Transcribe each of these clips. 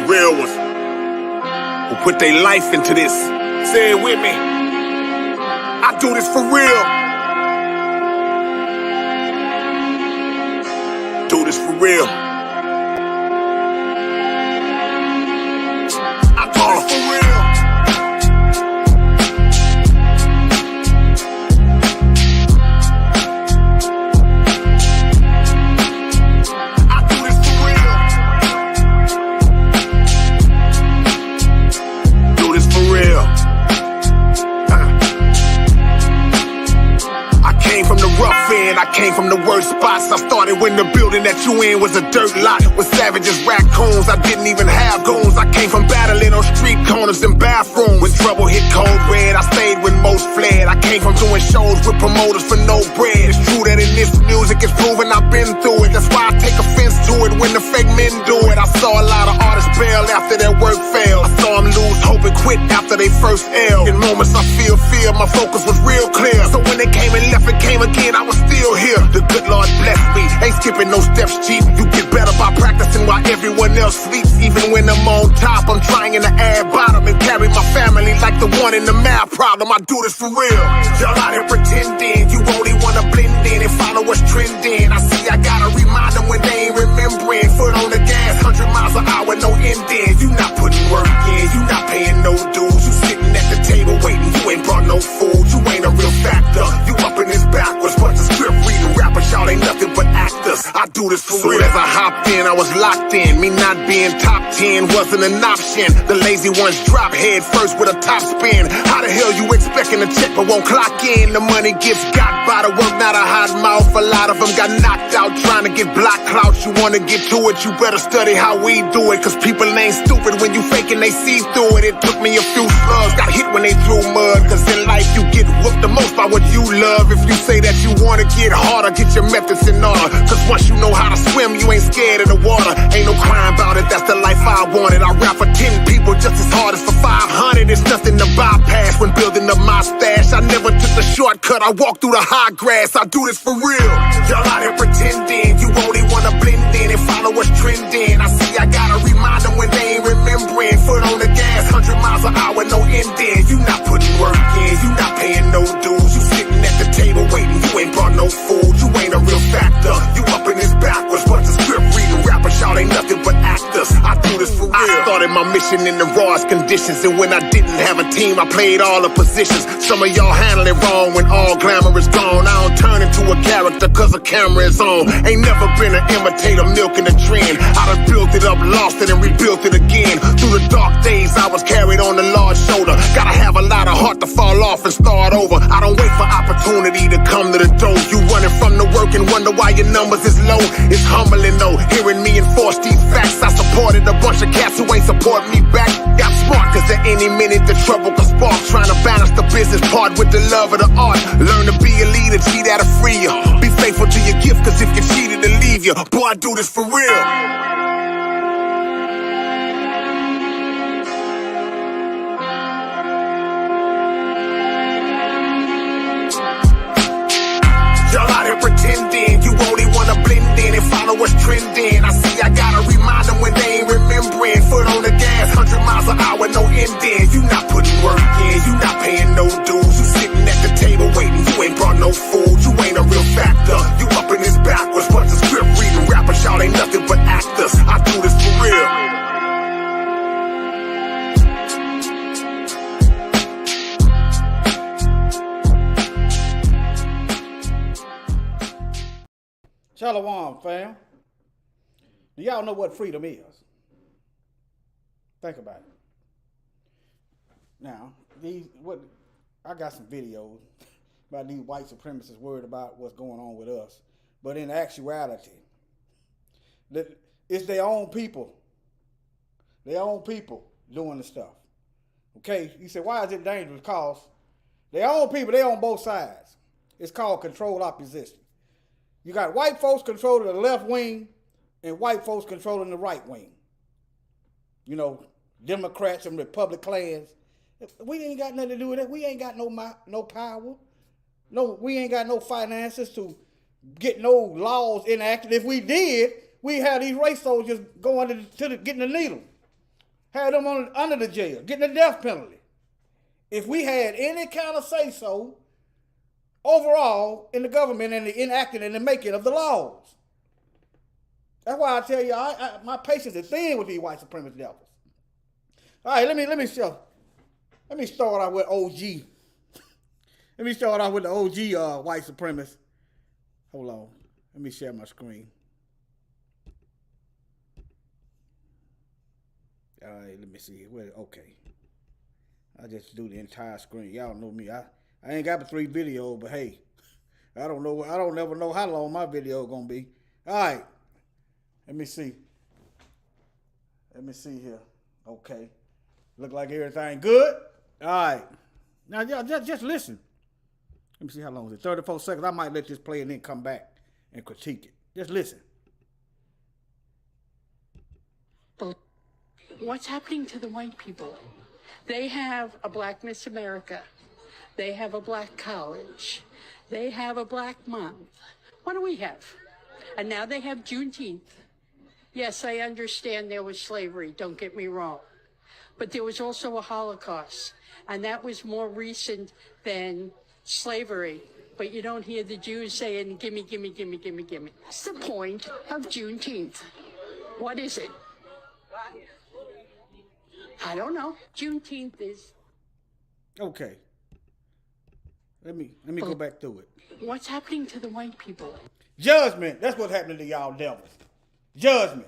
real ones who put their life into this. Say it with me. I do this for real. Do this for real. I do this for real. I came from the worst spots. I started when the building that you in was a dirt lot with savages, raccoons. I didn't even have goons. I came from battling on street corners and bathrooms. When trouble hit cold red, I stayed when most fled. I came from doing shows with promoters for no bread. It's true that in this music it's proven I've been through it. That's why I take offense to it when the fake men do it. I saw a lot of artists bail after their work failed. I saw them lose hope and quit after they first L. In moments I feel fear, my focus was real clear. So when they came and left and came again, I was still here. The good Lord bless me. Ain't skipping no steps cheap. You get better by practicing while everyone else sleeps. Even when I'm on top, I'm trying to add bottom and carry my family like the one in the math problem. I do this for real. Y'all out here pretending you only wanna blend in and follow what's trending. I see I gotta remind them when they ain't remembering. Foot on the gas, 100 miles an hour, no ending. You not putting work in, you not paying no dues. You sitting at the table waiting, you ain't brought no food. You ain't a real factor. You up in this backwards, bunch of script reading rappers. Y'all ain't nothing but actors. I do this for real. As I hopped in, I was locked in. Me not being top 10 wasn't an option. The lazy ones drop head first with a top spin. How the hell you expecting a check but won't clock in? The money gets got by the work, not a hot mouth. A lot of them got knocked out trying to get block clout. You wanna get to it, you better study how we do it. Cause people ain't stupid when you faking, they see through it. It took me a few slugs, got hit when they threw mud. Cause in life you get whooped the most by what you love. If you say that you wanna get harder, get your methods in order. Cause once you know how to swim, you ain't scared of the water. Ain't no crime about it, that's the life I wanted. I rap for 10 people just as hard as for 500. It's nothing to bypass when building up my stash. I never took the shortcut, I walked through the high grass. I do this for real. Y'all out here pretending you only wanna blend in and follow what's trending. I see I gotta remind them when they ain't remembering. Foot on the gas, 100 miles an hour, no ending. You not putting work in, you not paying no dues. You sitting at the table waiting, you ain't brought no food. You ain't a real factor. You up in this backwards, bunch of script reading rappers. Y'all ain't nothing but actors. I do this for real. I started my mission in the rawest conditions, and when I didn't have a team, I played all the positions. Some of y'all handle it wrong when all glamour is gone. I don't turn into a character cause the camera is on. Ain't never been an imitator milking the trend. I done built it up, lost it, and rebuilt it again. Through the dark days, I was carried on the Lord's shoulder. Gotta have a lot of heart to fall off and start over. I don't wait for opportunity to come to the door. You running from the work and wonder why your numbers is low. It's humbling though, hearing me enforce these facts. I supported a bunch of cats who ain't support me back. Got smart cause at any minute the trouble can spark. Trying to balance the business part with the love of the art. Learn to be a leader, G, that'll free you. Be faithful to your gift cause if you cheated, it'll leave you. Boy, I do this for real. Y'all out here pretending you only wanna blend in and follow what's trending. I see I gotta remind them when they ain't remembering. Foot on the gas, 100 miles an hour, no ending. You not putting work in, you not paying no dues. You sitting at the table waiting, you ain't brought no food. You ain't a real factor. You up in this backwards, bunch of script reading rappers. Y'all ain't nothing but actors. I do this for real. Shalom, fam. Do y'all know what freedom is? Think about it. Now, I got some videos about these white supremacists worried about what's going on with us. But in actuality, it's their own people. Their own people doing the stuff. Okay? You say, why is it dangerous? Because their own people, they're on both sides. It's called controlled opposition. You got white folks controlling the left wing and white folks controlling the right wing. You know, Democrats and Republicans. We ain't got nothing to do with it. We ain't got no power. No, we ain't got no finances to get no laws enacted. If we did, we have these race soldiers going to getting the needle. had them under the jail, getting the death penalty. If we had any kind of say-so overall in the government and the enacting and the making of the laws. That's why I tell you, my patience is thin with these white supremacist devils. All right, let me start out with OG. Let me start out with the OG white supremacist. Hold on. Let me share my screen. All right, let me see. Okay. I just do the entire screen. Y'all know me. I ain't got but 3 videos, but hey, I don't never know how long my video gonna be. All right. Let me see here. Okay. Look like everything good. All right. Now, y'all just listen. Let me see how long is it. 34 seconds. I might let this play and then come back and critique it. Just listen. What's happening to the white people? They have a Black Miss America. They have a Black college. They have a Black month. What do we have? And now they have Juneteenth. Yes, I understand there was slavery, don't get me wrong. But there was also a Holocaust, and that was more recent than slavery. But you don't hear the Jews saying, gimme, gimme, gimme, gimme, gimme. What's the point of Juneteenth? What is it? I don't know. Juneteenth is... Okay. Let me go back through it. What's happening to the white people? Judgment. That's what's happening to y'all devils. Judgment.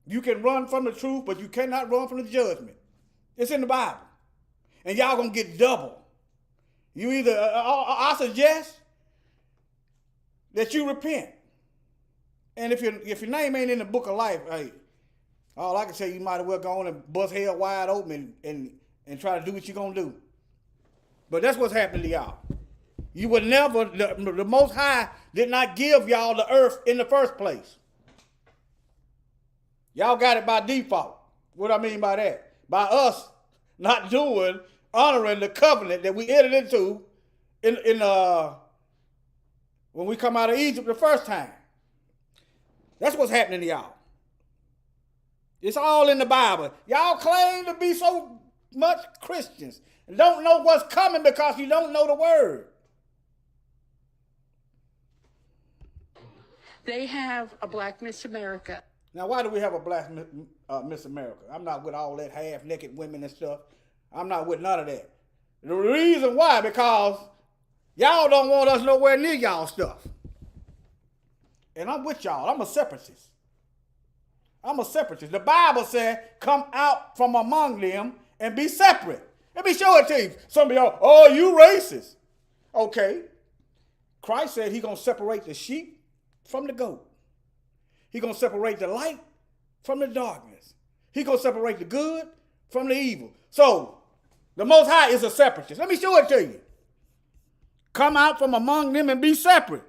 You can run from the truth, but you cannot run from the judgment. It's in the Bible. And y'all gonna get double. You either, I suggest that you repent. And if your name ain't in the book of life, hey, all I can say, you might as well go on and bust hell wide open and try to do what you're gonna do. But that's what's happening to y'all. You would never, the Most High did not give y'all the earth in the first place. Y'all got it by default. What I mean by that? By us not honoring the covenant that we entered into when we come out of Egypt the first time. That's what's happening to y'all. It's all in the Bible. Y'all claim to be so much Christians and don't know what's coming because you don't know the word. They have a Black Miss America. Now, why do we have a Black Miss America? I'm not with all that half-naked women and stuff. I'm not with none of that. The reason why, because y'all don't want us nowhere near y'all stuff. And I'm with y'all. I'm a separatist. The Bible said, come out from among them and be separate. Let me show it to you. Some of y'all, oh, you racist. Okay. Christ said he's going to separate the sheep from the goat. He's going to separate the light from the darkness. He's going to separate the good from the evil. So, the Most High is a separatist. Let me show it to you. Come out from among them and be separate.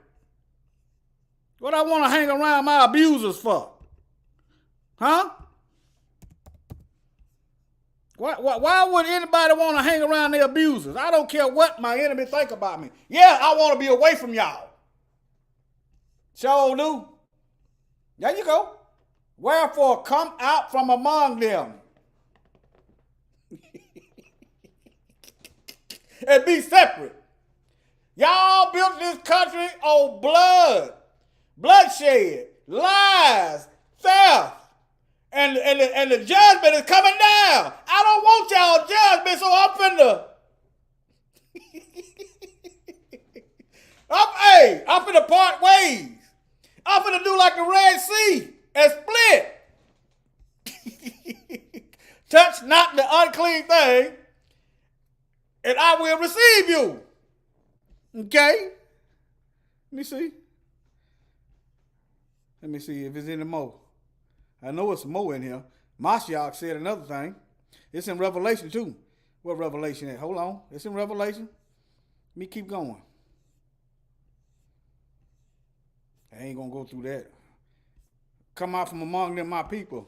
What I want to hang around my abusers for? Huh? Why would anybody want to hang around their abusers? I don't care what my enemy think about me. Yeah, I want to be away from y'all. Sure do. There you go. Wherefore, come out from among them. And be separate. Y'all built this country on blood, bloodshed, lies, theft. And the judgment is coming down. I don't want y'all judgment, so I'm finna part ways. I'm finna do like the Red Sea and split. Touch not the unclean thing, and I will receive you. Okay? Let me see if it's any more. I know it's more in here. Mashiach said another thing. It's in Revelation too. What Revelation at? Hold on. It's in Revelation. Let me keep going. I ain't going to go through that. Come out from among them, my people.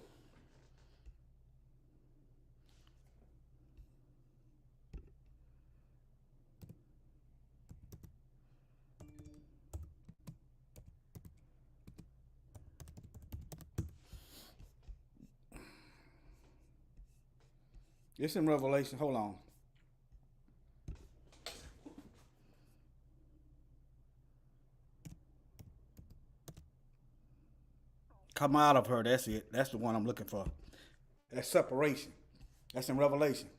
It's in Revelation. Hold on. Come out of her. That's it. That's the one I'm looking for. That's separation. That's in Revelation.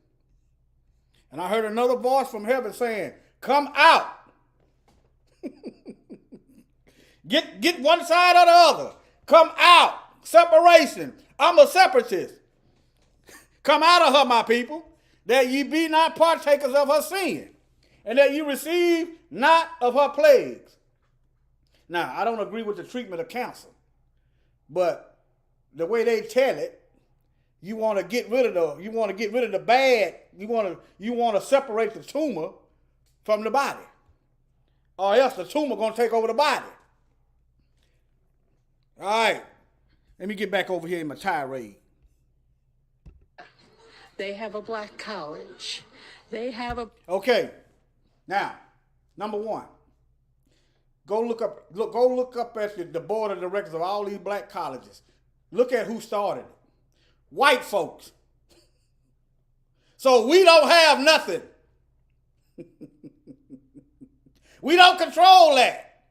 And I heard another voice from heaven saying, come out. Get one side or the other. Come out. Separation. I'm a separatist. Come out of her, my people, that ye be not partakers of her sin, and that ye receive not of her plagues. Now, I don't agree with the treatment of cancer, but the way they tell it, you want to get rid of the bad. You want to separate the tumor from the body, or else the tumor gonna take over the body. All right, let me get back over here in my tirade. They have a black college. They have a... Okay, now, number one, go look up at the board of directors of all these black colleges. Look at who started it. White folks. So we don't have nothing. We don't control that.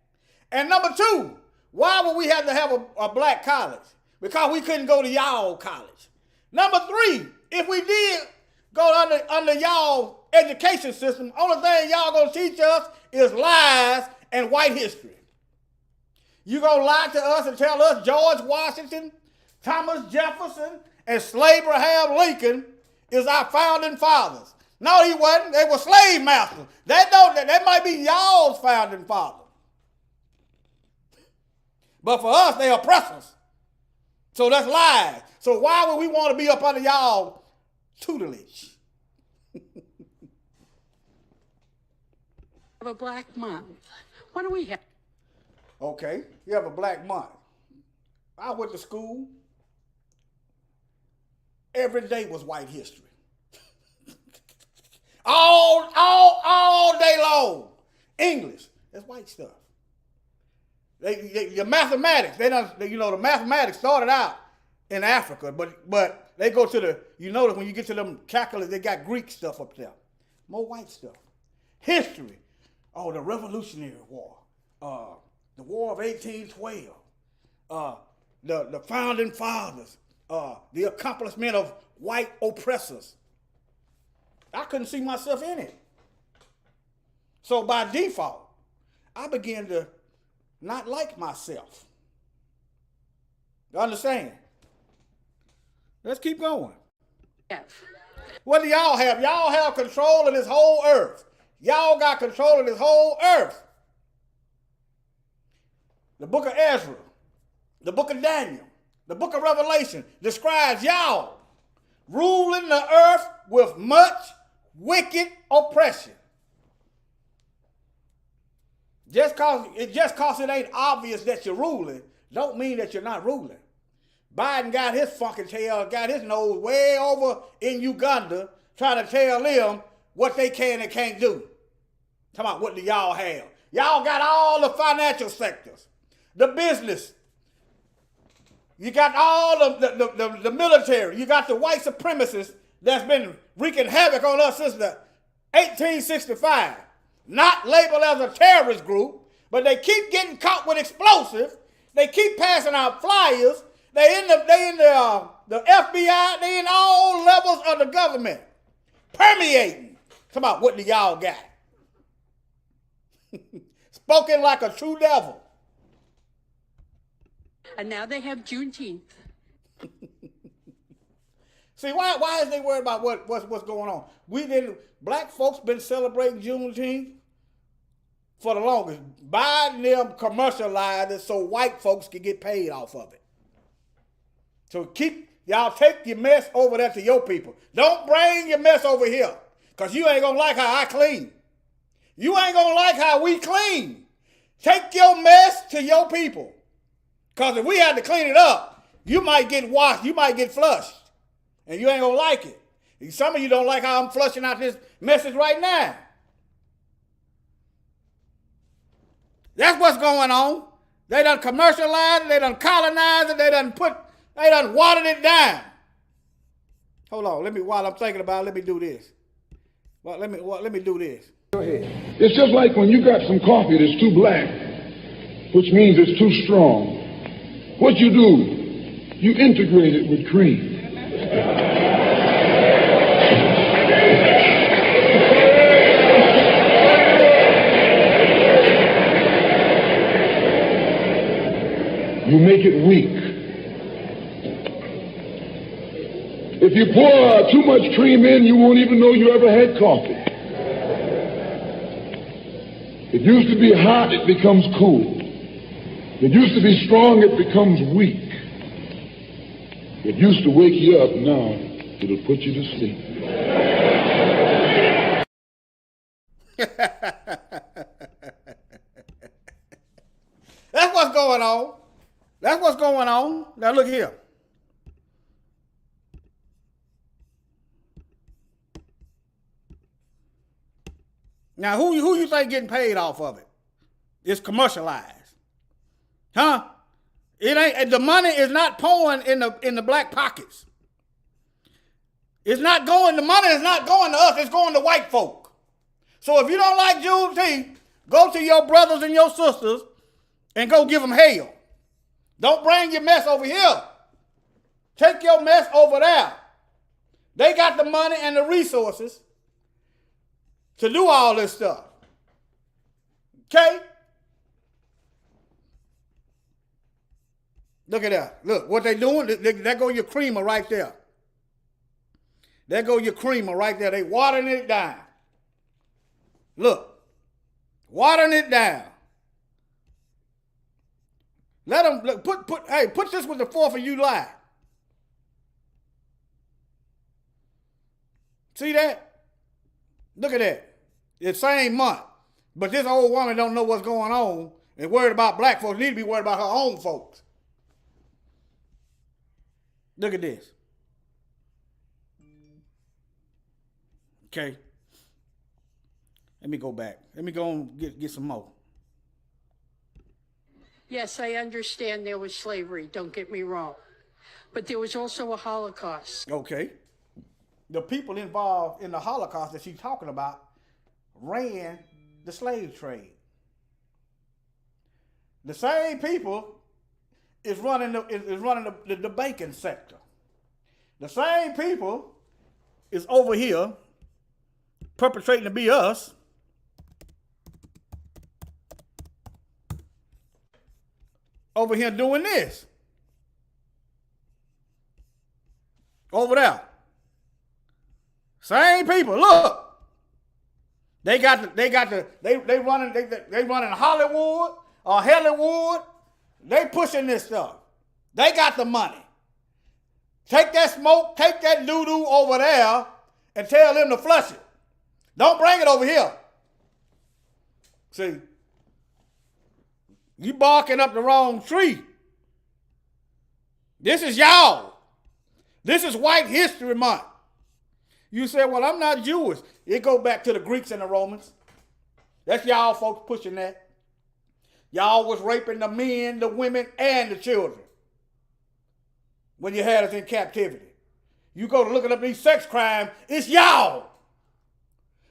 And number two, why would we have to have a black college? Because we couldn't go to y'all college. Number three, if we did go under y'all education system, only thing y'all gonna teach us is lies and white history. You gonna lie to us and tell us George Washington, Thomas Jefferson, and Abraham Lincoln is our founding fathers. No, he wasn't. They were slave masters. That might be y'all's founding father. But for us, they oppressors. So that's lies. So why would we want to be up under y'all tutelage? Have a black month. What do we have? Okay, you have a black month. I went to school. Every day was white history. all day long. English, that's white stuff. The mathematics, the mathematics started out in Africa, but they go to you notice when you get to them calculus, they got Greek stuff up there. More white stuff. History, the Revolutionary War, the War of 1812, the founding fathers, the accomplishment of white oppressors. I couldn't see myself in it. So by default, I began to not like myself. You understand? Let's keep going. Yes. What do y'all have? Y'all have control of this whole earth. Y'all got control of this whole earth. The book of Ezra, the book of Daniel, the book of Revelation describes y'all ruling the earth with much wicked oppression. Just cause it ain't obvious that you're ruling, don't mean that you're not ruling. Biden got his fucking tail, got his nose way over in Uganda, trying to tell them what they can and can't do. Talking about what do y'all have? Y'all got all the financial sectors, the business. You got all the military. You got the white supremacists that's been wreaking havoc on us since the 1865. Not labeled as a terrorist group, but they keep getting caught with explosives. They keep passing out flyers. They in the FBI. They in all levels of the government, permeating. Come on, what do y'all got? Spoken like a true devil. And now they have Juneteenth. See, why is they worried about what's going on? Black folks been celebrating Juneteenth for the longest. Biden them commercialized it so white folks can get paid off of it. So y'all take your mess over there to your people. Don't bring your mess over here, because you ain't gonna like how I clean. You ain't gonna like how we clean. Take your mess to your people. Because if we had to clean it up, you might get washed, you might get flushed. And you ain't gonna like it. And some of you don't like how I'm flushing out this message right now. That's what's going on. They done commercialized it, they done colonized it, they done watered it down. Hold on. While I'm thinking about it, let me do this. Let me do this. Go ahead. It's just like when you got some coffee that's too black, which means it's too strong. What you do, you integrate it with cream. You make it weak. If you pour too much cream in, you won't even know you ever had coffee. It used to be hot, it becomes cool. It used to be strong, it becomes weak. It used to wake you up, now it'll put you to sleep. That's what's going on. That's what's going on. Now look here. Now who you think getting paid off of it? It's commercialized. Huh? It ain't, the money is not pouring in the black pockets. It's not going, the money is not going to us, it's going to white folk. So if you don't like Juneteenth, go to your brothers and your sisters and go give them hell. Don't bring your mess over here. Take your mess over there. They got the money and the resources to do all this stuff. Okay? Look at that. Look, what they doing, there go your creamer right there. There go your creamer right there. They watering it down. Look. Watering it down. Let them, look, put this with the 4th of July. See that? Look at that. It's the same month. But this old woman don't know what's going on and worried about black folks. Need to be worried about her own folks. Look at this. Okay. Let me go back. Let me go and get some more. Yes, I understand there was slavery, don't get me wrong. But there was also a Holocaust. Okay. The people involved in the Holocaust that she's talking about ran the slave trade. The same people is running the banking sector. The same people is over here perpetrating to be us. Over here doing this. Over there. Same people. Look. They running Hollywood or Hollywood. They pushing this stuff. They got the money. Take that smoke, take that doo-doo over there and tell them to flush it. Don't bring it over here. See, you barking up the wrong tree. This is y'all. This is White History Month. You say, well, I'm not Jewish. It go back to the Greeks and the Romans. That's y'all folks pushing that. Y'all was raping the men, the women, and the children when you had us in captivity. You go to looking up these sex crimes, it's y'all.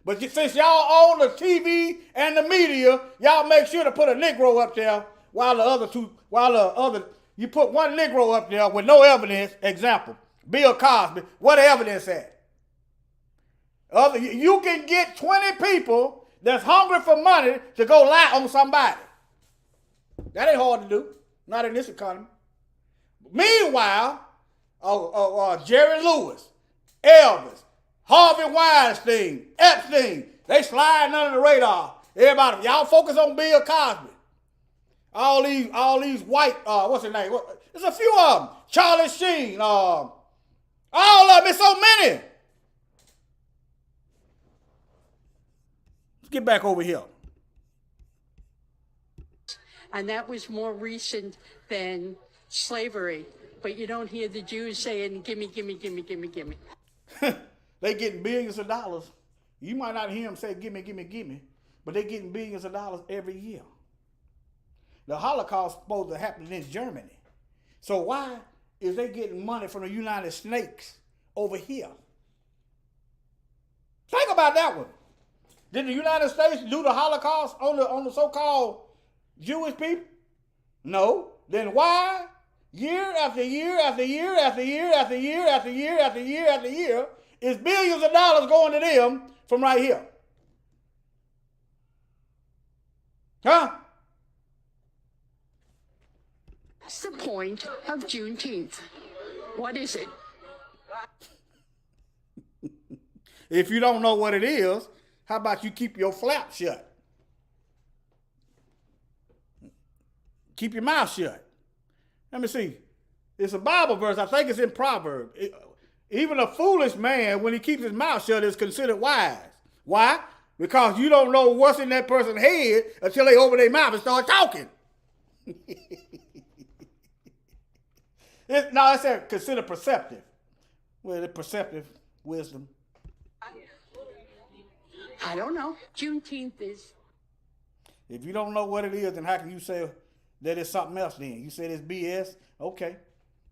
But since y'all own the TV and the media, y'all make sure to put a Negro up there you put one Negro up there with no evidence. Example, Bill Cosby, what evidence at? You can get 20 people that's hungry for money to go lie on somebody. That ain't hard to do, not in this economy. Meanwhile, Jerry Lewis, Elvis, Harvey Weinstein, Epstein, they sliding under the radar. Everybody, y'all focus on Bill Cosby. All these white, what's his name? There's a few of them. Charlie Sheen, all of them, it's so many. Let's get back over here. And that was more recent than slavery. But you don't hear the Jews saying, gimme, gimme, gimme, gimme, gimme. They getting billions of dollars. You might not hear them say, gimme, gimme, gimme, but they getting billions of dollars every year. The Holocaust supposed to happen in Germany. So why is they getting money from the United Snakes over here. Think about that one. Did the United States do the Holocaust on the so-called Jewish people? No. Then why, year after year after year after year after year after year after year after year, is billions of dollars going to them from right here? Huh? What's the point of Juneteenth? What is it? If you don't know what it is, how about you keep your flap shut? Keep your mouth shut. Let me see. It's a Bible verse. I think it's in Proverbs. Even a foolish man, when he keeps his mouth shut, is considered wise. Why? Because you don't know what's in that person's head until they open their mouth and start talking. It's considered perceptive. Well, it's perceptive wisdom. I don't know. Juneteenth is. If you don't know what it is, then how can you say that it's something else then? You said it's BS? Okay.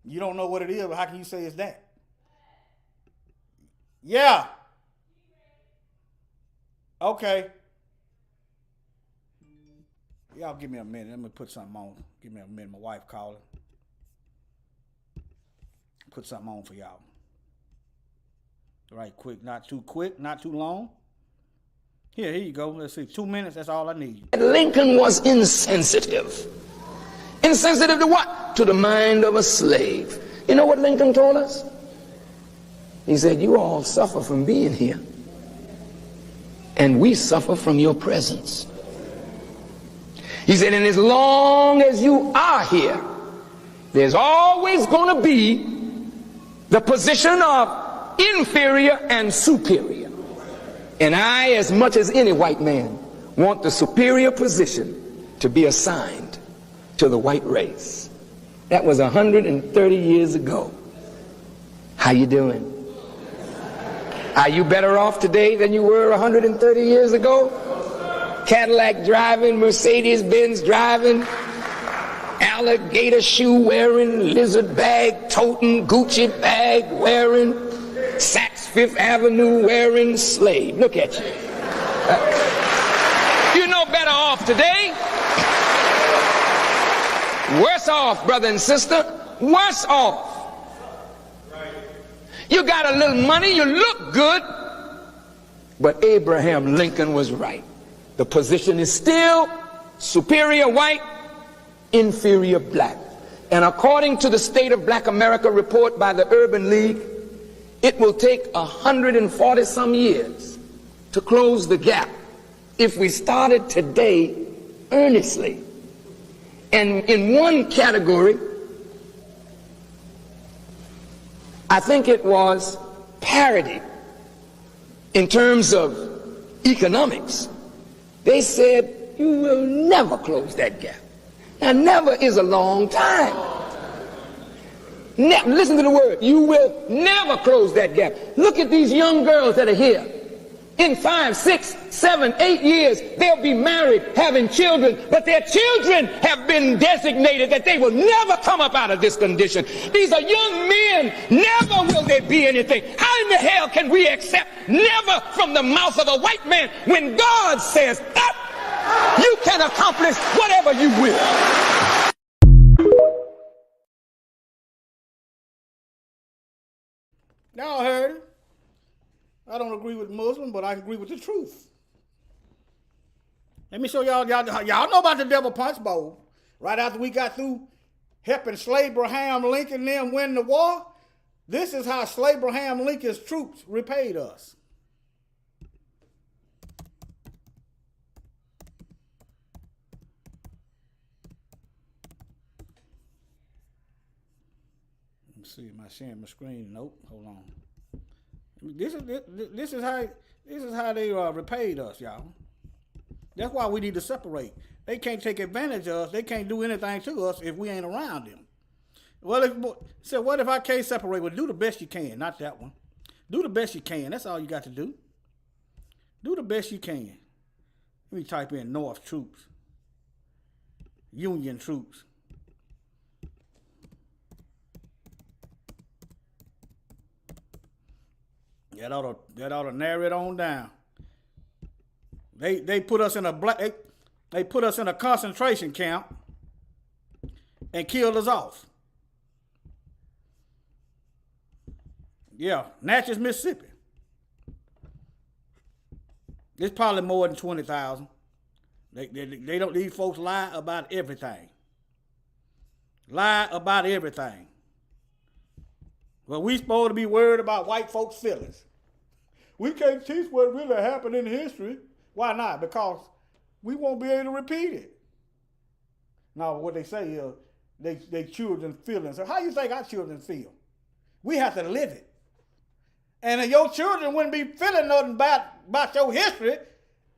You don't know what it is, but how can you say it's that? Yeah. Okay. Y'all give me a minute. Let me put something on. Give me a minute. My wife calling. Put something on for y'all. Right quick. Not too quick. Not too long. Here you go. Let's see. 2 minutes. That's all I need. Lincoln was insensitive. Insensitive to what? To the mind of a slave. You know what Lincoln told us? He said, you all suffer from being here. And we suffer from your presence. He said, and as long as you are here, there's always going to be the position of inferior and superior. And I, as much as any white man, want the superior position to be assigned to the white race. That was 130 years ago. How you doing? Are you better off today than you were 130 years ago? Cadillac driving, Mercedes-Benz driving, alligator shoe wearing, lizard bag toting, Gucci bag wearing, Saks Fifth Avenue wearing slave. Look at you. You're no better off today. Worse off, brother and sister. Worse off. You got a little money, you look good. But Abraham Lincoln was right. The position is still superior white, inferior black. And according to the State of Black America report by the Urban League, it will take 140 some years to close the gap if we started today earnestly. And in one category, I think it was parity in terms of economics. They said, you will never close that gap. Now, never is a long time. Listen to the word. You will never close that gap. Look at these young girls that are here. In 5, 6, 7, 8 years, they'll be married, having children, but their children have been designated that they will never come up out of this condition. These are young men. Never will there be anything. How in the hell can we accept never from the mouth of a white man when God says that you can accomplish whatever you will? Y'all heard it. I don't agree with Muslims, but I agree with the truth. Let me show y'all know about the Devil Punch Bowl. Right after we got through helping Abraham Lincoln them win the war, this is how Abraham Lincoln's troops repaid us. Let me see, am I sharing my screen? Nope, hold on. This is how they repaid us, y'all. That's why we need to separate. They can't take advantage of us. They can't do anything to us if we ain't around them. Well, what if I can't separate? Well, do the best you can. Not that one. Do the best you can. That's all you got to do. Do the best you can. Let me type in North troops. Union troops. That ought to narrow it on down. They put us in they put us in a concentration camp and killed us off. Yeah, Natchez, Mississippi. It's probably more than 20,000. They don't. These folks lie about everything. Lie about everything. Well, we supposed to be worried about white folks' feelings. We can't teach what really happened in history. Why not? Because we won't be able to repeat it. Now, what they say is they children's feelings. So how you think our children feel? We have to live it. And your children wouldn't be feeling nothing about your history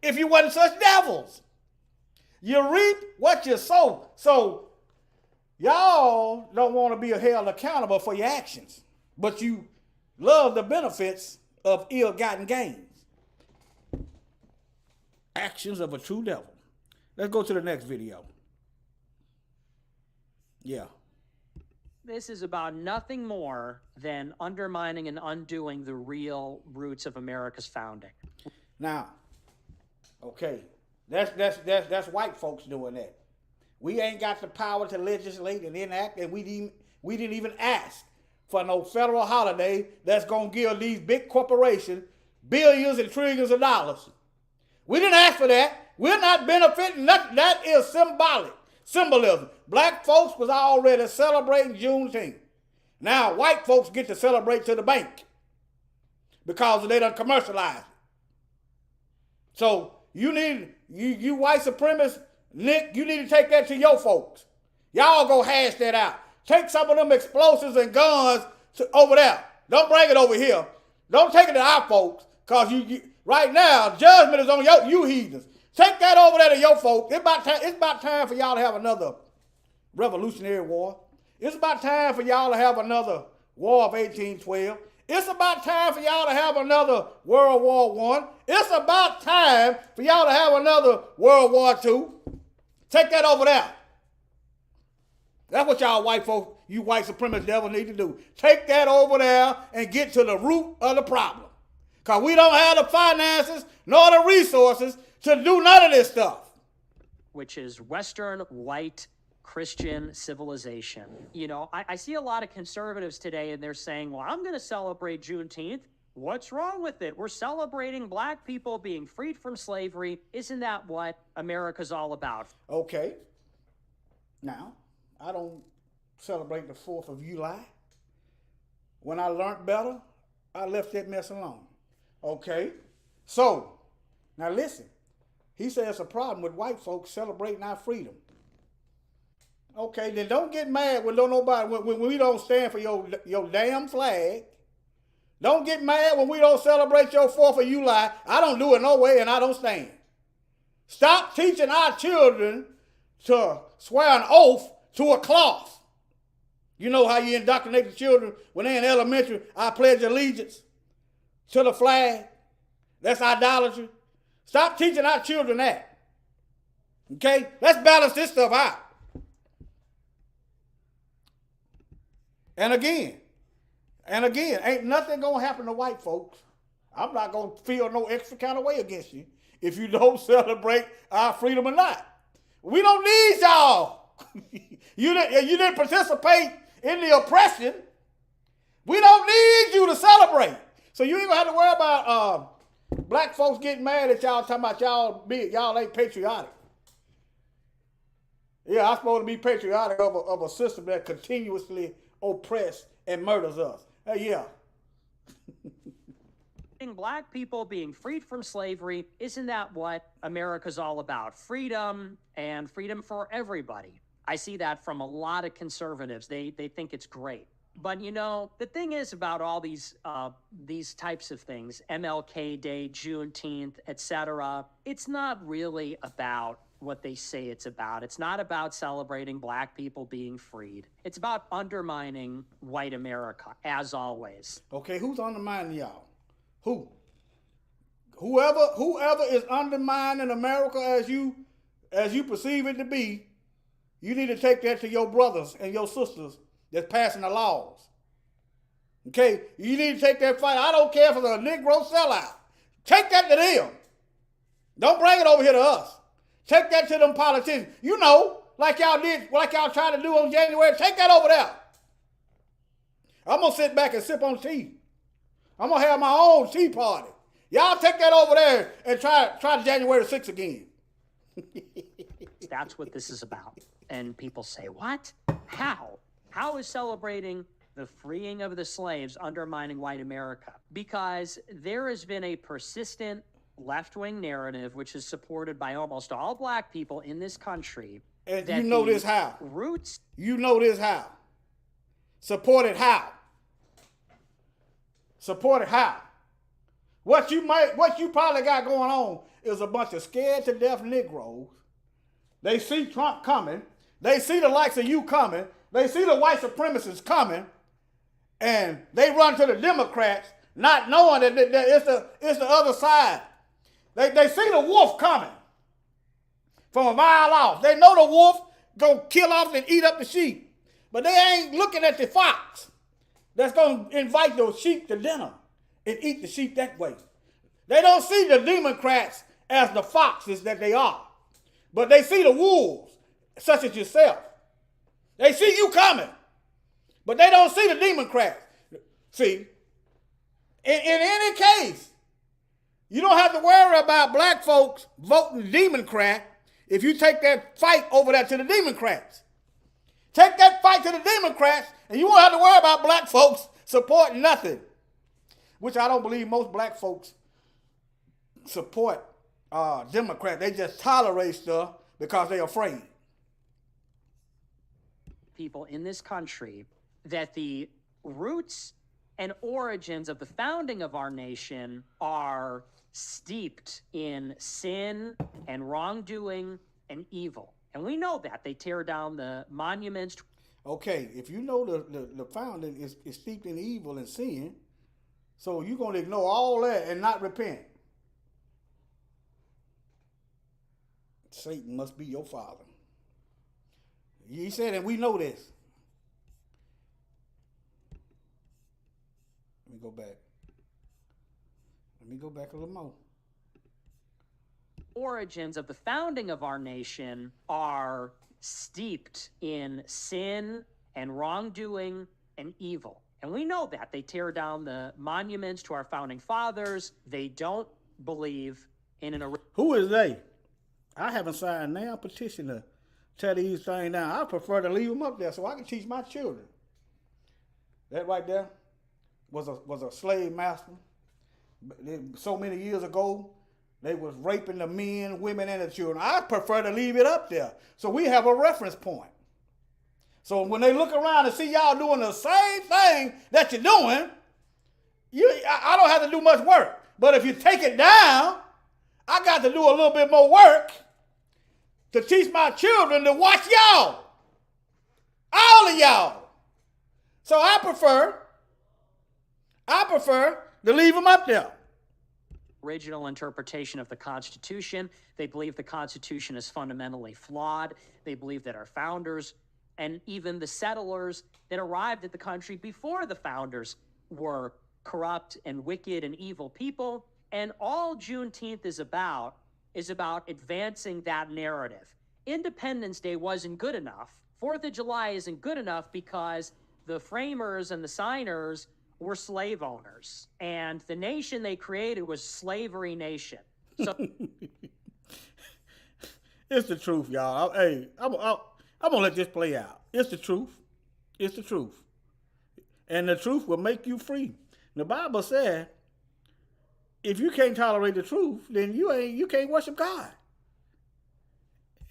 if you wasn't such devils. You reap what you sow. So y'all don't want to be held accountable for your actions, but you love the benefits of ill-gotten gains. Actions of a true devil. Let's go to the next video. Yeah. This is about nothing more than undermining and undoing the real roots of America's founding. Now, okay, that's white folks doing that. We ain't got the power to legislate and enact, and we didn't even ask for no federal holiday that's gonna give these big corporations billions and trillions of dollars. We didn't ask for that. We're not benefiting. That is symbolism. Black folks was already celebrating Juneteenth. Now white folks get to celebrate to the bank because they done commercialized it. So you white supremacists, Nick, you need to take that to your folks. Y'all go hash that out. Take some of them explosives and guns over there. Don't bring it over here. Don't take it to our folks, because you right now, judgment is on you heathens. Take that over there to your folks. It's about time for y'all to have another Revolutionary War. It's about time for y'all to have another War of 1812. It's about time for y'all to have another World War I. It's about time for y'all to have another World War II. Take that over there. That's what y'all white folks, you white supremacist devils need to do. Take that over there and get to the root of the problem. Because we don't have the finances nor the resources to do none of this stuff. Which is Western white Christian civilization. You know, I see a lot of conservatives today and they're saying, well, I'm going to celebrate Juneteenth. What's wrong with it? We're celebrating black people being freed from slavery. Isn't that what America's all about? Okay. Now, I don't celebrate the 4th of July. When I learned better, I left that mess alone. Okay? So, now listen. He says it's a problem with white folks celebrating our freedom. Okay, then don't get mad when we don't stand for your damn flag. Don't get mad when we don't celebrate your 4th of July. I don't do it no way, and I don't stand. Stop teaching our children to swear an oath to a cloth. You know how you indoctrinate the children when they're in elementary? I pledge allegiance to the flag. That's idolatry. Stop teaching our children that. Okay? Let's balance this stuff out. And again, ain't nothing gonna happen to white folks. I'm not gonna feel no extra kind of way against you if you don't celebrate our freedom or not. We don't need y'all. You didn't participate in the oppression. We don't need you to celebrate. So you ain't gonna have to worry about black folks getting mad at y'all talking about y'all ain't patriotic. Yeah, I'm supposed to be patriotic of a system that continuously oppress and murders us. Yeah. Black people being freed from slavery, isn't that what America's all about? Freedom, and freedom for everybody. I see that from a lot of conservatives. They think it's great. But you know, the thing is about all these types of things, MLK Day, Juneteenth, etc., it's not really about what they say it's about. It's not about celebrating black people being freed. It's about undermining white America, as always. Okay, who's undermining y'all? Who? Whoever is undermining America as you perceive it to be, you need to take that to your brothers and your sisters that's passing the laws. Okay? You need to take that fight. I don't care if it's a Negro sellout. Take that to them. Don't bring it over here to us. Take that to them politicians. You know, like y'all did, like y'all tried to do on January, take that over there. I'm going to sit back and sip on tea. I'm going to have my own tea party. Y'all take that over there and try January 6th again. That's what this is about. And people say, what? How? How is celebrating the freeing of the slaves undermining white America? Because there has been a persistent left-wing narrative which is supported by almost all black people in this country. And you know this how? Roots. You know this how? Support it how? Support it how? What you probably got going on is a bunch of scared to death Negroes. They see Trump coming. They see the likes of you coming. They see the white supremacists coming. And they run to the Democrats not knowing that it's the other side. They see the wolf coming from a mile off. They know the wolf gonna kill off and eat up the sheep. But they ain't looking at the fox that's gonna invite those sheep to dinner and eat the sheep that way. They don't see the Democrats as the foxes that they are. But they see the wolves, such as yourself. They see you coming. But they don't see the Democrats. See, in any case, you don't have to worry about black folks voting Democrat if you take that fight over there to the Democrats. Take that fight to the Democrats, and you won't have to worry about black folks supporting nothing. Which I don't believe most black folks support Democrats. They just tolerate stuff because they're afraid. People in this country that the roots and origins of the founding of our nation are steeped in sin and wrongdoing and evil. And we know that. They tear down the monuments. Okay, if you know the founding is steeped in evil and sin, so you're going to ignore all that and not repent. Satan must be your father. He said, and we know this. Let me go back. Let me go back a little more. Origins of the founding of our nation are steeped in sin and wrongdoing and evil. And we know that. They tear down the monuments to our founding fathers. They don't believe in an... Who is they? I haven't signed now a petition to tear these things down. I prefer to leave them up there so I can teach my children. That right there was a slave master. So many years ago, they was raping the men, women, and the children. I prefer to leave it up there so we have a reference point. So when they look around and see y'all doing the same thing that you're doing, I don't have to do much work. But if you take it down, I got to do a little bit more work to teach my children to watch y'all. All of y'all. So I prefer to leave them up there. Original interpretation of the Constitution. They believe the Constitution is fundamentally flawed. They believe that our founders and even the settlers that arrived at the country before the founders were corrupt and wicked and evil people. And all Juneteenth is about advancing that narrative. Independence Day wasn't good enough. 4th of July isn't good enough because the framers and the signers were slave owners. And the nation they created was slavery nation. So it's the truth, y'all. I'm going to let this play out. It's the truth. It's the truth. And the truth will make you free. The Bible said, if you can't tolerate the truth, then you can't worship God.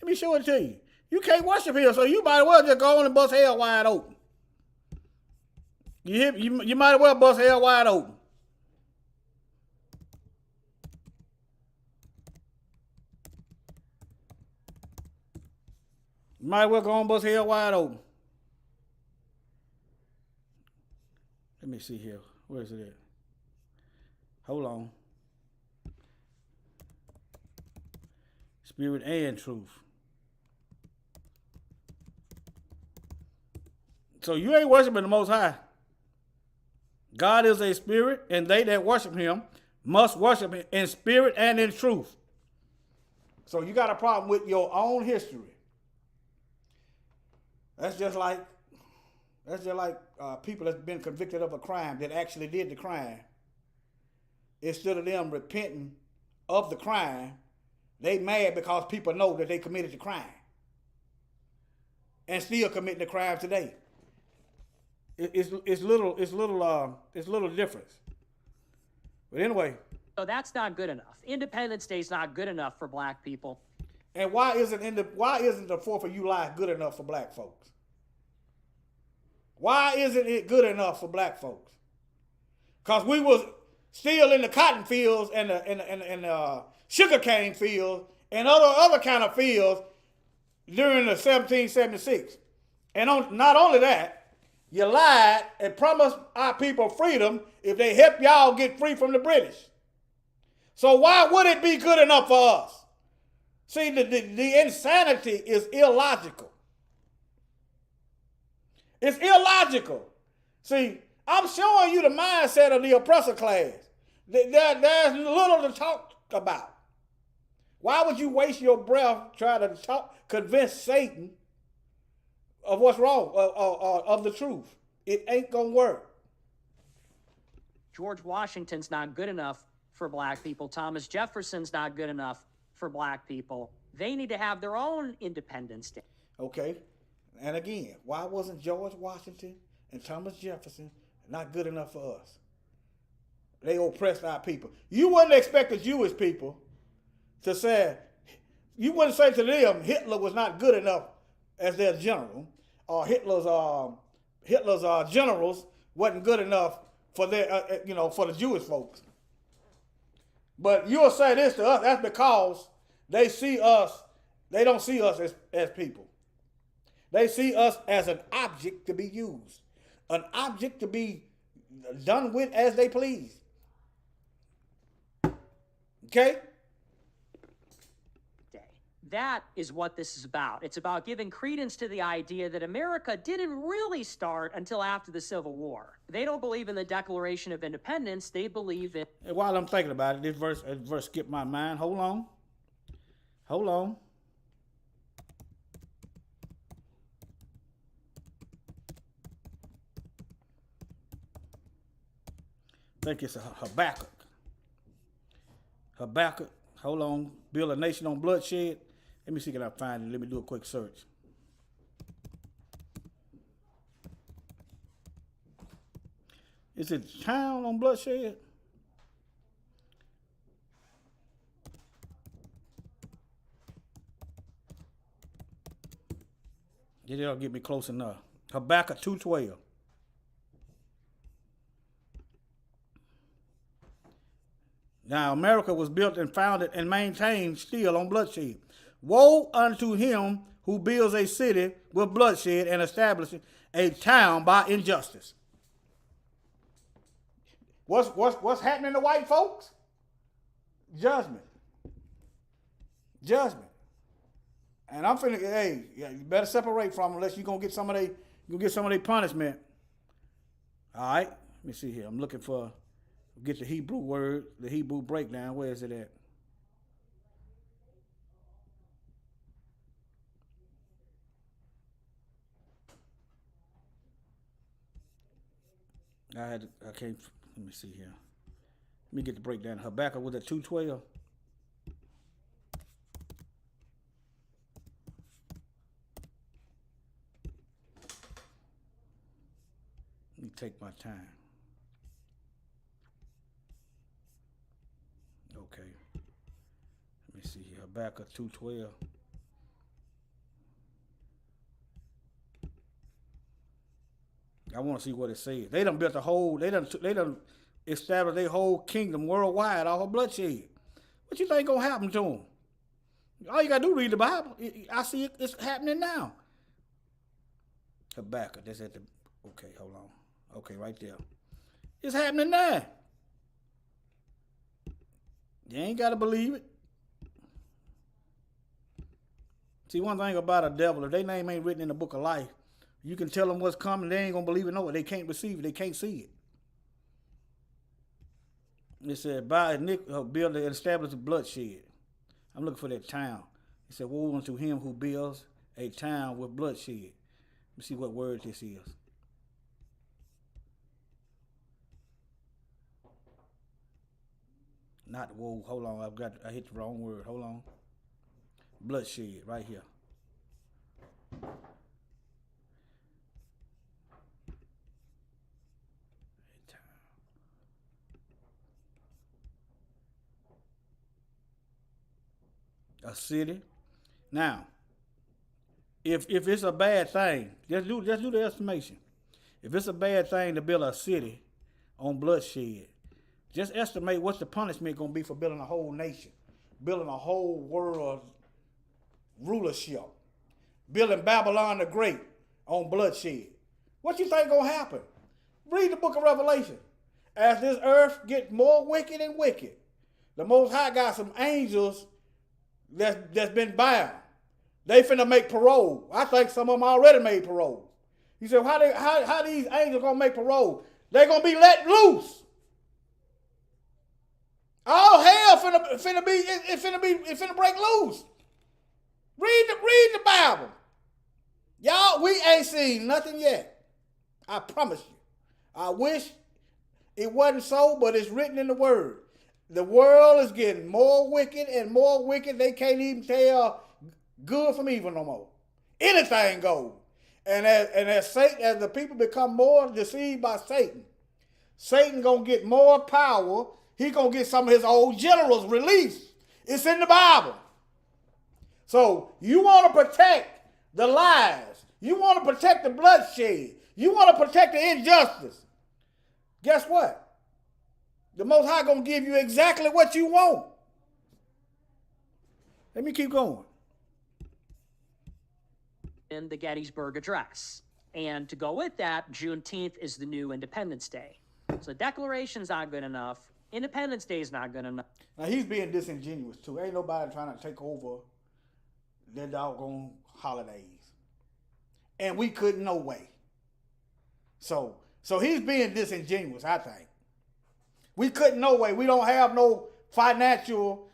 Let me show it to you. You can't worship him, so you might as well just go on and bust hell wide open. You might as well bust hell wide open. You might as well go on and bust hell wide open. Let me see here. Where is it at? Hold on. Spirit and truth. So you ain't worshiping the Most High. God is a spirit, and they that worship him must worship him in spirit and in truth. So you got a problem with your own history. That's just like people that's been convicted of a crime that actually did the crime. Instead of them repenting of the crime, they mad because people know that they committed the crime and still committing the crime today. It's little difference. But anyway. So that's not good enough. Independence Day is not good enough for black people. And why isn't the 4th of July good enough for black folks? Why isn't it good enough for black folks? Because we was still in the cotton fields and the sugarcane fields and other kind of fields during the 1776. And not only that, you lied and promised our people freedom if they help y'all get free from the British. So why would it be good enough for us? See, the insanity is illogical. It's illogical. See, I'm showing you the mindset of the oppressor class. There's little to talk about. Why would you waste your breath trying to convince Satan of what's wrong, of the truth? It ain't gonna work. George Washington's not good enough for black people. Thomas Jefferson's not good enough for black people. They need to have their own Independence Day. Okay. And again, why wasn't George Washington and Thomas Jefferson not good enough for us? They oppressed our people. You wouldn't expect the Jewish people to say, you wouldn't say to them Hitler was not good enough as their general, or Hitler's generals wasn't good enough for their for the Jewish folks. But you'll say this to us, that's because they don't see us as people. They see us as an object to be used, an object to be done with as they please. Okay? That is what this is about. It's about giving credence to the idea that America didn't really start until after the Civil War. They don't believe in the Declaration of Independence. They believe in... And while I'm thinking about it, this verse skipped my mind. Hold on. I think it's a Habakkuk. Hold on. Build a nation on bloodshed. Let me see if I can find it. Let me do a quick search. Is it town on bloodshed? Yeah, that'll get me close enough. Habakkuk 2:12. Now, America was built and founded and maintained still on bloodshed. Woe unto him who builds a city with bloodshed and establishes a town by injustice. What's happening to white folks? Judgment. And I'm finna, hey, you better separate from them unless you're gonna get some of their punishment. All right, let me see here. I'm looking for. Get the Hebrew word, the Hebrew breakdown. Where is it at? I can't, let me see here. Let me get the breakdown. Habakkuk was at 2:12. Let me take my time. Okay. Let me see here. Habakkuk 2:12. I want to see what it says. They done built a whole, they done established their whole kingdom worldwide off of bloodshed. What you think gonna happen to them? All you gotta do is read the Bible. I see it's happening now. Habakkuk, that's at the, okay, hold on. Okay, right there. It's happening now. You ain't got to believe it. See, one thing about a devil, if their name ain't written in the book of life, you can tell them what's coming, they ain't going to believe it. No, they can't receive it. They can't see it. It said, build and establish a bloodshed. I'm looking for that town. It said, woe unto him who builds a town with bloodshed. Let me see what word this is. Not woe. Hold on. I hit the wrong word. Hold on. Bloodshed right here. A city. Now, if it's a bad thing, just do the estimation. If it's a bad thing to build a city on bloodshed, just estimate what's the punishment going to be for building a whole nation, building a whole world rulership, building Babylon the Great on bloodshed. What you think going to happen? Read the book of Revelation. As this earth gets more wicked and wicked, the Most High got some angels that's been bound. They finna make parole. I think some of them already made parole. You said, how these angels gonna make parole? They gonna be let loose. All hell finna break loose. Read the Bible. Y'all, we ain't seen nothing yet. I promise you. I wish it wasn't so, but it's written in the Word. The world is getting more wicked and more wicked. They can't even tell good from evil no more. Anything goes. And as the people become more deceived by Satan gonna get more power. He gonna get some of his old generals released. It's in the Bible. So you want to protect the lies. You want to protect the bloodshed. You want to protect the injustice. Guess what? The Most High gonna give you exactly what you want. Let me keep going. In the Gettysburg Address. And to go with that, Juneteenth is the new Independence Day. So the Declaration's not good enough. Independence Day is not good enough. Now he's being disingenuous too. Ain't nobody trying to take over their doggone holidays. And we couldn't no way. So he's being disingenuous, I think. We couldn't no way. We don't have no financial.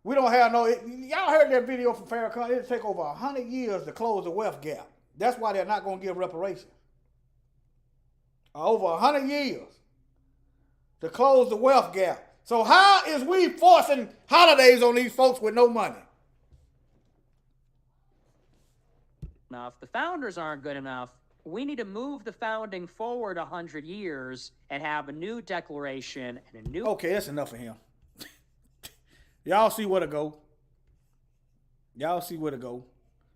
We don't have no. Y'all heard that video from Farrakhan. It'll take over 100 years to close the wealth gap. That's why they're not going to give reparations. Over 100 years to close the wealth gap. So how is we forcing holidays on these folks with no money? Now, if the founders aren't good enough, we need to move the founding forward 100 years and have a new declaration and a new... Okay, that's enough of him. Y'all see where to go. Y'all see where to go.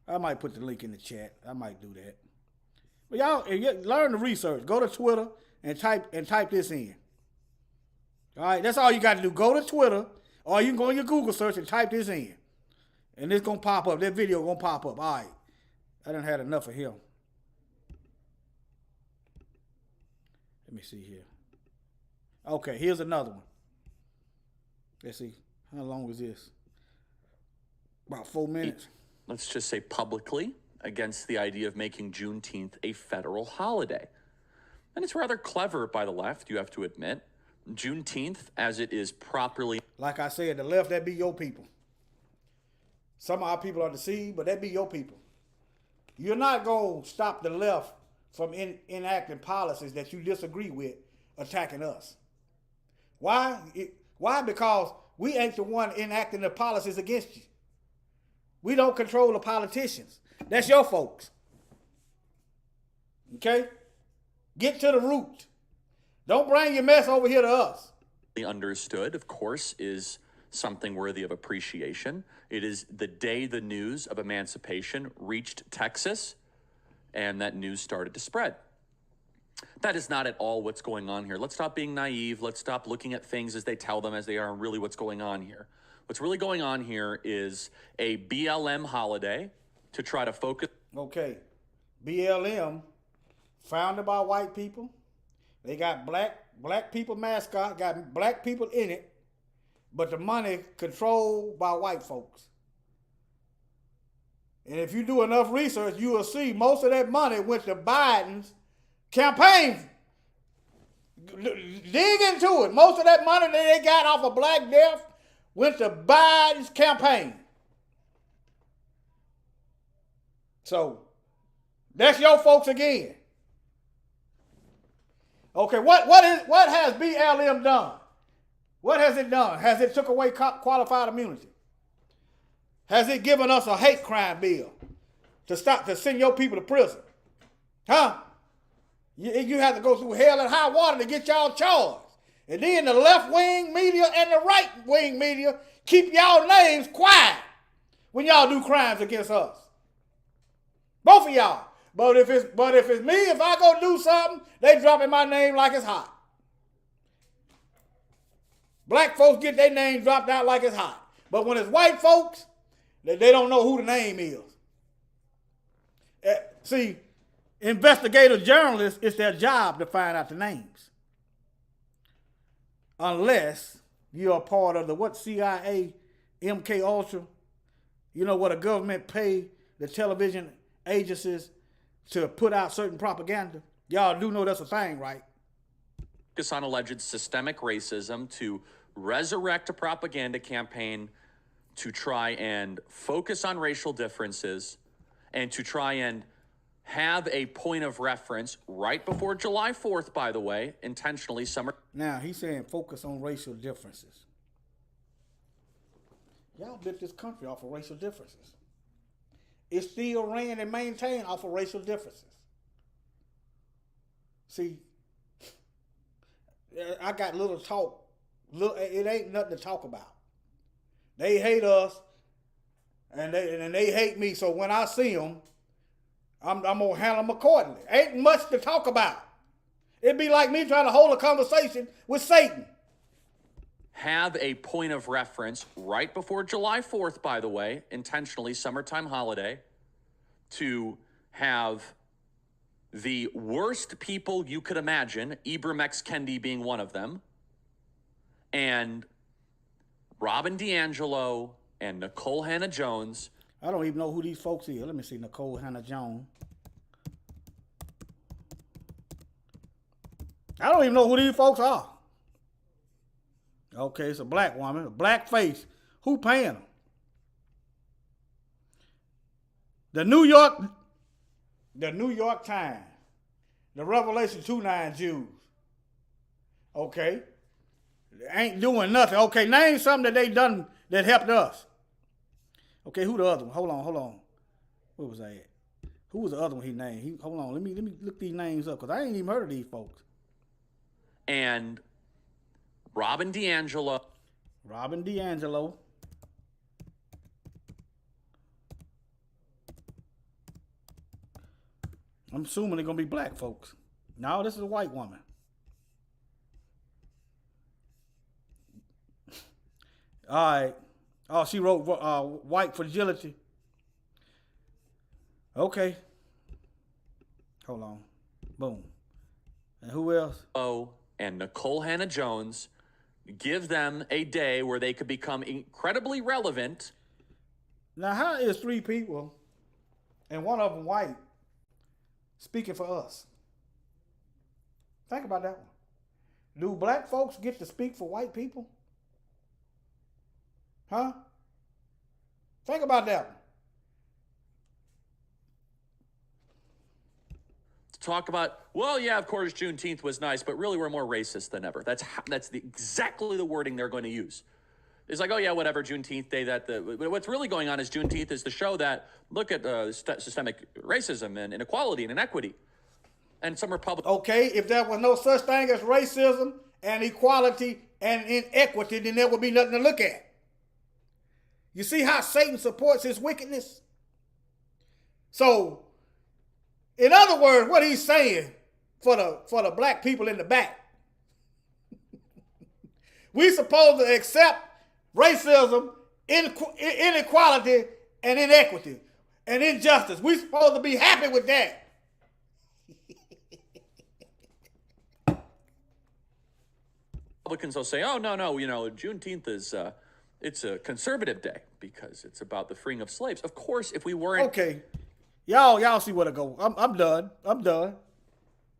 I might put the link in the chat. I might do that. But y'all, learn the research. Go to Twitter and type this in. All right, that's all you got to do. Go to Twitter, or you can go in your Google search and type this in. And it's going to pop up. That video going to pop up. All right. I done had enough of him. Let me see here. Okay, here's another one. Let's see. How long is this? About 4 minutes. Let's just say publicly against the idea of making Juneteenth a federal holiday. And it's rather clever by the left, you have to admit. Juneteenth, as it is properly... Like I said, the left, that be your people. Some of our people are deceived, but that be your people. You're not going to stop the left from enacting policies that you disagree with, attacking us. Why? Why? Because we ain't the one enacting the policies against you. We don't control the politicians. That's your folks. Okay? Get to the root. Don't bring your mess over here to us. Understood, of course, is something worthy of appreciation. It is the day the news of emancipation reached Texas, and that news started to spread. That is not at all what's going on here. Let's stop being naive. Let's stop looking at things as they tell them as they are and really what's going on here. What's really going on here is a BLM holiday to try to focus. Okay. BLM, founded by white people. They got black people mascot, got black people in it, but the money controlled by white folks. And if you do enough research, you will see most of that money went to Biden's campaign. Dig into it. Most of that money that they got off of Black Death went to Biden's campaign. So that's your folks again. Okay, what has BLM done? What has it done? Has it took away qualified immunity? Has it given us a hate crime bill to send your people to prison? Huh? You have to go through hell and high water to get y'all charged. And then the left-wing media and the right-wing media keep y'all names quiet when y'all do crimes against us. Both of y'all. But if it's me, if I go do something, they dropping my name like it's hot. Black folks get their name dropped out like it's hot. But when it's white folks, they don't know who the name is. See, investigative journalists, it's their job to find out the names. Unless you're a part of the CIA, MK Ultra, you know what, a government pay the television agencies to put out certain propaganda. Y'all do know that's a thing, right? Focus on alleged systemic racism, to resurrect a propaganda campaign, to try and focus on racial differences, and to try and have a point of reference right before July 4th, by the way, intentionally. Now, he's saying focus on racial differences. Y'all built this country off of racial differences. It's still ran and maintained off of racial differences. See, I got little talk. It ain't nothing to talk about. They hate us, and they hate me. So when I see them, I'm gonna handle them accordingly. Ain't much to talk about. It'd be like me trying to hold a conversation with Satan. Have a point of reference right before July 4th, by the way, intentionally, summertime holiday, to have the worst people you could imagine, Ibram X. Kendi being one of them, and Robin DiAngelo and Nicole Hannah-Jones. I don't even know who these folks is. Let me see, Nicole Hannah-Jones. I don't even know who these folks are. Okay, it's a black woman, a black face. Who paying them? The New York Times, the Revelation 2:9 Jews. Okay, they ain't doing nothing. Okay, name something that they done that helped us. Okay, who the other one? Hold on. Where was I at? Who was the other one he named? Hold on, let me look these names up because I ain't even heard of these folks. And Robin DiAngelo. I'm assuming they're going to be black folks. No, this is a white woman. All right. Oh, she wrote White Fragility. Okay. Hold on. Boom. And who else? Oh, and Nicole Hannah-Jones. Give them a day where they could become incredibly relevant. Now, how is three people, and one of them white, speaking for us? Think about that one. Do black folks get to speak for white people? Huh? Think about that one. Talk about, well, yeah, of course, Juneteenth was nice, but really we're more racist than ever. That's exactly the wording they're going to use. It's like, oh, yeah, whatever, Juneteenth Day. What's really going on is Juneteenth is to show that, look at systemic racism and inequality and inequity. And some Republicans. Okay, if there was no such thing as racism and equality and inequity, then there would be nothing to look at. You see how Satan supports his wickedness? So, in other words, what he's saying for the black people in the back, we supposed to accept racism, inequality, and inequity, and injustice. We supposed to be happy with that. Republicans will say, oh, no, Juneteenth is, it's a conservative day because it's about the freeing of slaves. Of course, if we weren't. Okay. Y'all see where to go. I'm done. I've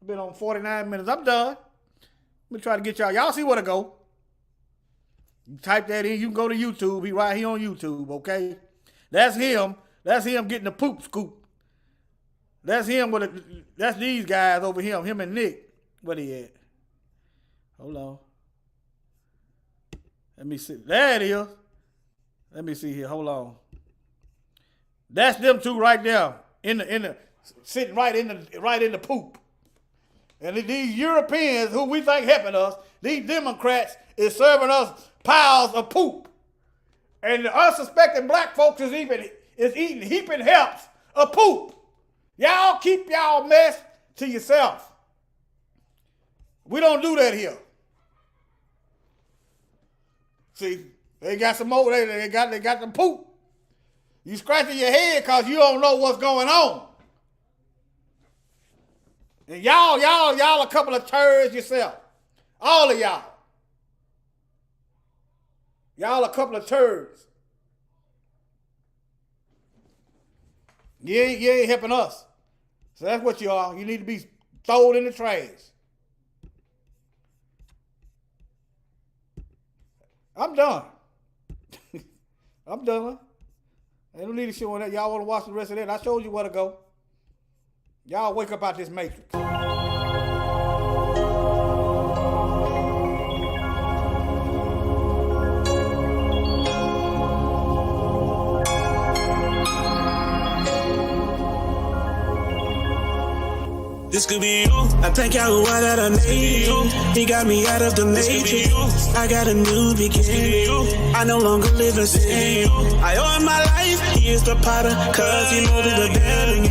been on 49 minutes. I'm done. Let me try to get y'all. Y'all see where to go. You type that in. You can go to YouTube. He right here on YouTube, okay? That's him. That's him getting the poop scoop. That's him with that's these guys over here. Him and Nick. Where he at? Hold on. Let me see. There it is. Let me see here. Hold on. That's them two right there. Sitting right in the poop. And these Europeans who we think helping us, these Democrats is serving us piles of poop. And the unsuspecting black folks is eating heaping helps of poop. Y'all keep y'all mess to yourself. We don't do that here. See, they got some more, they got the poop. You scratching your head because you don't know what's going on. And y'all a couple of turds yourself. All of y'all. Y'all a couple of turds. You ain't helping us. So that's what you are. You need to be thrown in the trash. I'm done. I'm done. I don't need to show that. Y'all want to watch the rest of that? I showed you where to go. Y'all wake up out this matrix. This could be you. I thank Yahuwah that I made you. He got me out of the matrix. I got a new beginning. I no longer live in sin. I owe him my life. He is the potter, cause he molded the building.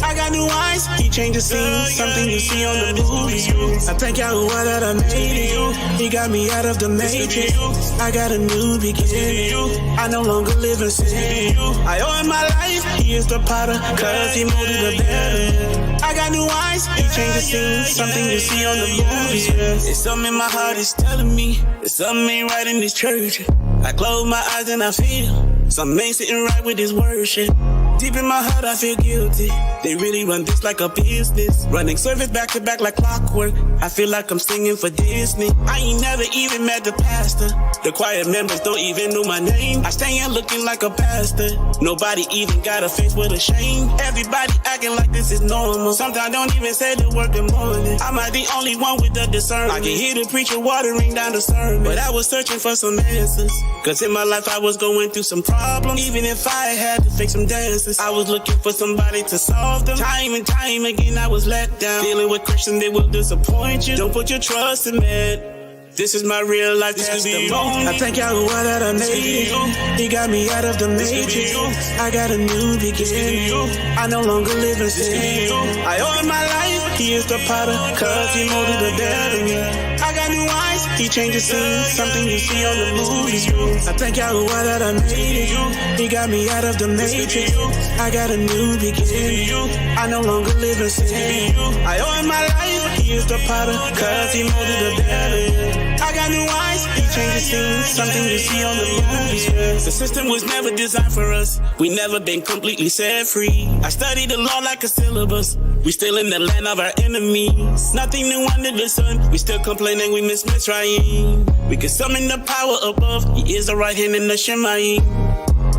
I got new eyes. He changed the scene. Something you see on the movie screen. I thank Yahuwah that I made you. He got me out of the matrix. I got a new beginning. I no longer live in sin. I owe him my life. He is the potter, cause he molded the building. I got new eyes. He changed the scene, something you see on the movies. It's something in my heart is telling me that something ain't right in this church. I close my eyes and I feel something ain't sitting right with this worship. Deep in my heart I feel guilty. They really run this like a business, running service back to back like clockwork. I feel like I'm singing for Disney. I ain't never even met the pastor. The choir members don't even know my name. I stay here looking like a pastor. Nobody even got a face with a shame. Everybody acting like this is normal. Sometimes I don't even say the word good morning. I'm not the only one with the discernment. I can hear the preacher watering down the sermon, but I was searching for some answers. Cause in my life I was going through some problems. Even if I had to fake some dances, I was looking for somebody to solve them. Time and time again I was let down. Dealing with Christians, they will disappoint you. Don't put your trust in man. This is my real life testimony. I thank Yahuwah that I made it. He got me out of the matrix. I got a new beginning. I no longer live in sin. I owe him my life. He is the potter, cause he molded the building. I got new eyes. He changed the scene, something you see on the movie screen. I thank Yahuwah that I made it. He got me out of the matrix. I got a new beginning. I no longer live in sin. I owe him my life. He is the potter, cause he molded the building. I got new eyes. He changed the scene, something you see on the movies. The system was never designed for us. We never been completely set free. I studied the law like a syllabus. We still in the land of our enemies. Nothing new under the sun. We still complaining we miss Mitzrayim. We can summon the power above. He is the right hand in the Shemayim.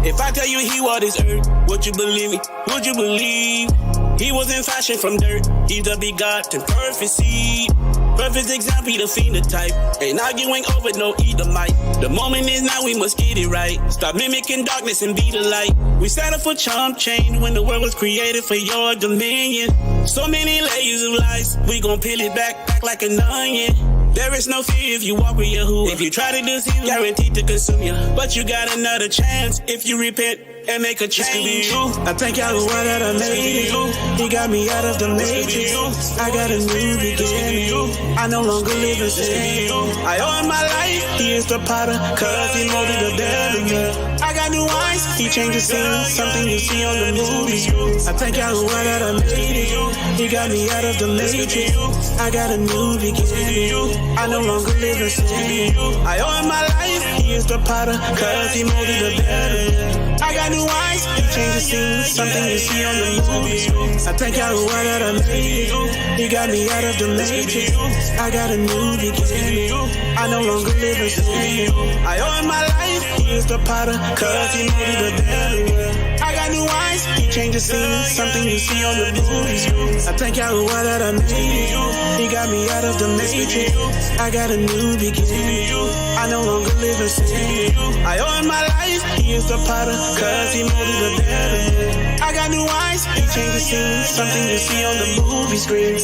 If I tell you he walked this earth, would you believe me? Would you believe? He was in fashion from dirt. He's the begotten perfect seed. Perfect example, the phenotype. Ain't arguing over no Edomite. The moment is now, we must get it right. Stop mimicking darkness and be the light. We settled for chump change when the world was created for your dominion. So many layers of lies, we gon' peel it back like an onion. There is no fear if you walk with Yahuwah. If you try to deceive, guaranteed to consume you. But you got another chance if you repent and make a change. I thank Yahuwah that I made it. He got me out of the matrix. I got a new beginning. I no longer live in sin. I owe him my life. He is the potter, cause he molded the building. I got new eyes. He changed the scene, something you see on the movies. I thank Yahuwah that I made it. He got me out of the matrix. I got a new beginning. I no longer live in sin. I owe him my life. He is the potter, cause he molded the building. I got new eyes, he changed the scene, something you see on the movies. I thank Yahuwah that I made it. He got me out of the matrix. I got a new beginning. I no longer live in sin. I owe him my life, he is the potter, cause he molded the devil. I got new eyes, he changed the scene, something you see on the movies. I thank Yahuwah that I made it. He got me out of the matrix. I got a new beginning. I no longer live in sin. I owe him my life, he is the potter, cause he molded the devil. I got new eyes, he changed the scene, something you see on the movie screen.